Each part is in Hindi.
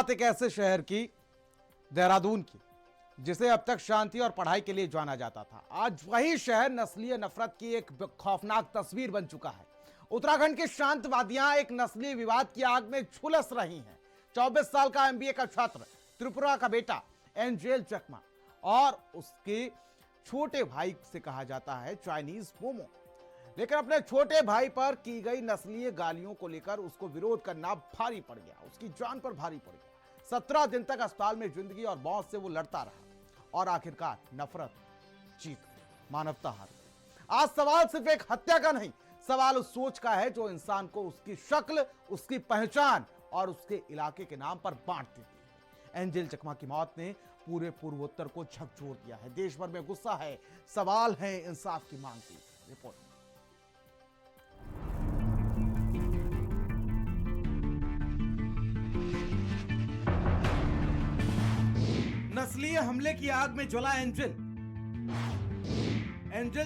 बात एक ऐसे शहर की, देहरादून की, जिसे अब तक शांति और पढ़ाई के लिए जाना जाता था। आज वही शहर नस्लीय नफरत की एक खौफनाक तस्वीर बन चुका है। उत्तराखंड की शांत वादियां एक नस्लीय विवाद की आग में झुलस रही हैं। 24 साल का एमबीए का छात्र, त्रिपुरा का बेटा एंजेल चकमा और उसके छोटे भाई से कहा जाता है चाइनीज मोमो, लेकिन अपने छोटे भाई पर की गई नस्लीय गालियों को लेकर उसको विरोध करना भारी पड़ गया, उसकी जान पर भारी पड़ गया। 17 दिन तक अस्पताल में जिंदगी और मौत से वो लड़ता रहा और आखिरकार नफरत जीत गई, मानवता हार गई। आज सवाल सिर्फ एक हत्या का नहीं, सवाल उस सोच का है जो इंसान को उसकी शक्ल, उसकी पहचान और उसके इलाके के नाम पर बांट देती है। एंजेल चकमा की मौत ने पूरे पूर्वोत्तर को झकझोर दिया है। देश भर में गुस्सा है, सवाल है, इंसाफ की मांग की। रिपोर्ट। नस्लीय हमले की आग में जला एंजेल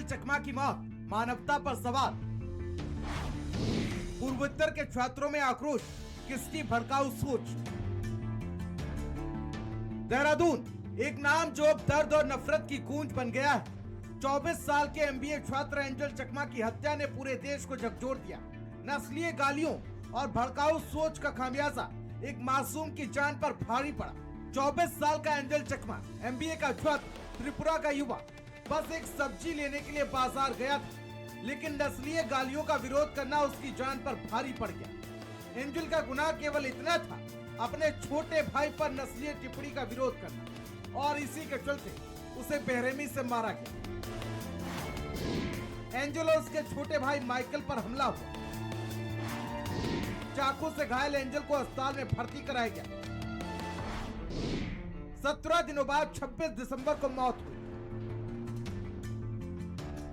चकमा की मौत, मानवता पर सवाल। पूर्वोत्तर के छात्रों में आक्रोश, किसकी भड़काऊ सोच। देहरादून, एक नाम जो अब दर्द और नफरत की गूंज बन गया है। 24 साल के एमबीए छात्र एंजेल चकमा की हत्या ने पूरे देश को झकझोर दिया। नस्लीय गालियों और भड़काऊ सोच का खामियाजा एक मासूम की जान पर भारी पड़ा। 24 साल का एंजेल चकमा, एमबीए का छात्र, त्रिपुरा का युवा, बस एक सब्जी लेने के लिए बाजार गया था, लेकिन नस्लीय गालियों का विरोध करना उसकी जान पर भारी पड़ गया। एंजेल का गुनाह केवल इतना था, अपने छोटे भाई पर नस्लीय टिप्पणी का विरोध करना, और इसी के चलते उसे बेरहमी से मारा गया। एंजेल और उसके छोटे भाई माइकल पर हमला हुआ। चाकू से घायल एंजेल को अस्पताल में भर्ती कराया गया। 17 दिनों बाद 26 दिसंबर को मौत हुई।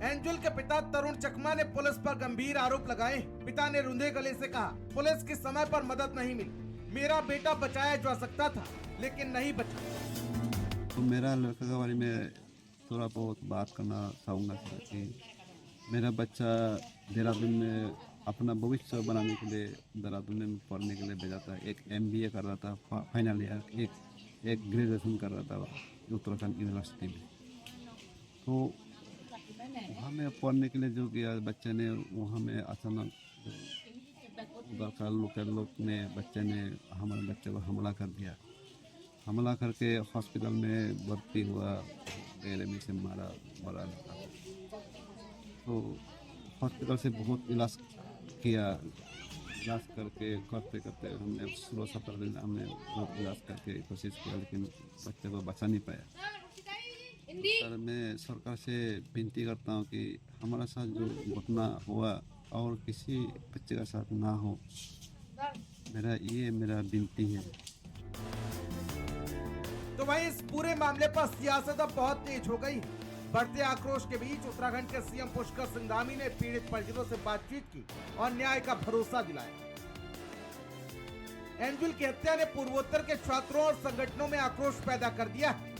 एंजेल के पिता तरुण चकमा ने पुलिस पर गंभीर आरोप लगाए। पिता ने रुंधे गले से कहा, पुलिस की समय पर मदद नहीं मिली। मेरा बेटा बचाया जा सकता था, लेकिन नहीं बचा। तो मेरा लड़का के बारे में थोड़ा बहुत बात करना चाहूँगा कि मेरा बच्चा देहरादून में अपना भविष्य बनाने के लिए देहरादून में पढ़ने के लिए भेजा था। एक एमबीए कर रहा था फाइनल ईयर, एक ग्रेजुएशन कर रहा था उत्तराखंड यूनिवर्सिटी में। तो वहाँ में पढ़ने के लिए जो किया बच्चे ने, वहाँ में अचानक उधर का लोकल लोग ने बच्चे ने हमारे बच्चे को हमला कर दिया। हमला करके हॉस्पिटल में भर्ती हुआ, बेरहमी से मारा लगा। तो हॉस्पिटल से बहुत इलाज किया। इलाज करते करते हमने 16-17 दिन हमने बहुत इलाज करके कोशिश किया, लेकिन बच्चे को बचा नहीं पाया। सर, मैं सरकार से विनती करता हूँ कि हमारा साथ जो घटना हुआ और किसी बच्चे का साथ ना हो, मेरा विनती है। तो वहीं इस पूरे मामले पर सियासत अब बहुत तेज हो गई। बढ़ते आक्रोश के बीच उत्तराखंड के सीएम पुष्कर सिंह धामी ने पीड़ित परिजनों से बातचीत की और न्याय का भरोसा दिलाया। एंजेल की हत्या ने पूर्वोत्तर के छात्रों और संगठनों में आक्रोश पैदा कर दिया है।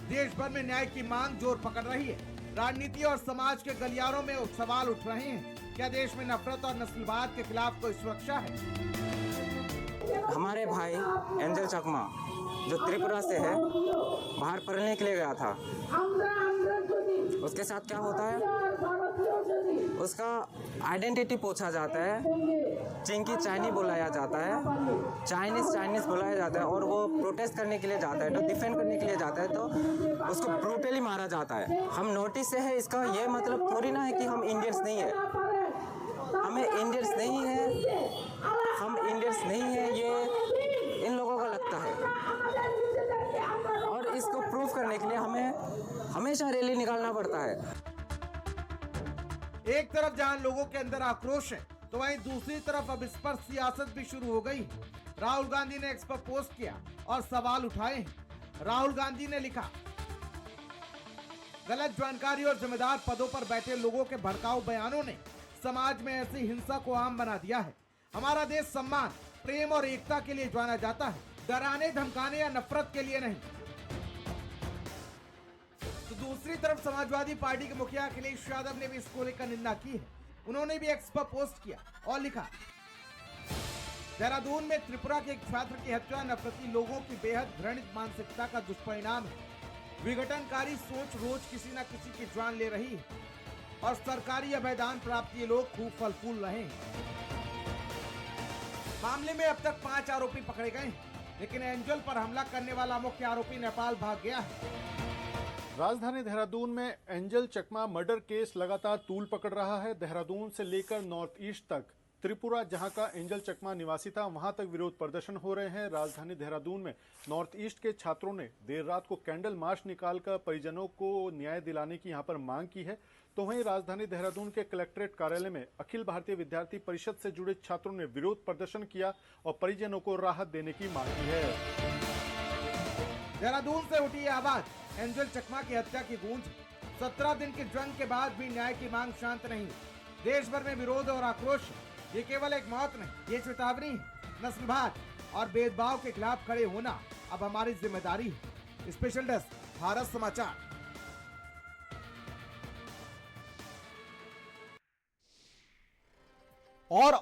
देश भर में न्याय की मांग जोर पकड़ रही है। राजनीति और समाज के गलियारों में सवाल उठ रहे हैं, क्या देश में नफरत और नस्लवाद के खिलाफ कोई सुरक्षा है? हमारे भाई एंजेल चकमा जो त्रिपुरा से है, बाहर पढ़ने के लिए गया था। उसके साथ क्या होता है, उसका आइडेंटिटी पूछा जाता है, चिंकी चाइनी बुलाया जाता है, चाइनीज बुलाया जाता है, और वो प्रोटेस्ट करने के लिए जाता है, तो डिफेंड करने के लिए जाता है, तो उसको ब्रूटली मारा जाता है। हम नोटिस से है, इसका ये मतलब थोड़ी ना है कि हम इंडियंस नहीं है, हमें इंडियंस नहीं है, हम इंडियंस नहीं है, ये इन लोगों को लगता है। और इसको प्रूफ करने के लिए हमें हमेशा रैली निकालना पड़ता है। एक तरफ जहां लोगों के अंदर आक्रोश है, तो वहीं दूसरी तरफ अब इस पर सियासत भी शुरू हो गई। राहुल गांधी ने इस पर पोस्ट किया और सवाल उठाए। राहुल गांधी ने लिखा, गलत जानकारी और जिम्मेदार पदों पर बैठे लोगों के भड़काऊ बयानों ने समाज में ऐसी हिंसा को आम बना दिया है। हमारा देश सम्मान, प्रेम और एकता के लिए जाना जाता है, डराने, धमकाने या नफरत के लिए नहीं। तो दूसरी तरफ समाजवादी पार्टी के मुखिया अखिलेश यादव ने भी इसको लेकर निंदा की है। उन्होंने भी एक्स पर पोस्ट किया और लिखा, देहरादून में त्रिपुरा के एक छात्र की हत्या नफरती लोगों की बेहद घृणित मानसिकता का दुष्परिणाम है। विघटनकारी सोच रोज किसी न किसी की जान ले रही है और सरकारी अभयदान प्राप्त ये लोग खूब फल फूल रहे हैं। मामले में अब तक 5 आरोपी पकड़े गए हैं, लेकिन एंजल पर हमला करने वाला मुख्य आरोपी नेपाल भाग गया है। राजधानी देहरादून में एंजल चकमा मर्डर केस लगातार तूल पकड़ रहा है। देहरादून से लेकर नॉर्थ ईस्ट तक त्रिपुरा, जहां का एंजल चकमा निवासी था, वहां तक विरोध प्रदर्शन हो रहे हैं। राजधानी देहरादून में नॉर्थ ईस्ट के छात्रों ने देर रात को कैंडल मार्च निकालकर परिजनों को न्याय दिलाने की यहां पर मांग की है। तो वहीं राजधानी देहरादून के कलेक्ट्रेट कार्यालय में अखिल भारतीय विद्यार्थी परिषद से जुड़े छात्रों ने विरोध प्रदर्शन किया और परिजनों को राहत देने की मांग की है। देहरादून से उठी आवाज, एंजल चकमा की हत्या की गूंज। 17 दिन की जंग के बाद भी न्याय की मांग शांत नहीं। देश भर में विरोध और आक्रोश। ये केवल एक मौत नहीं, ये चेतावनी है। नस्लवाद और भेदभाव के खिलाफ खड़े होना अब हमारी जिम्मेदारी है। स्पेशल डेस्क, भारत समाचार। और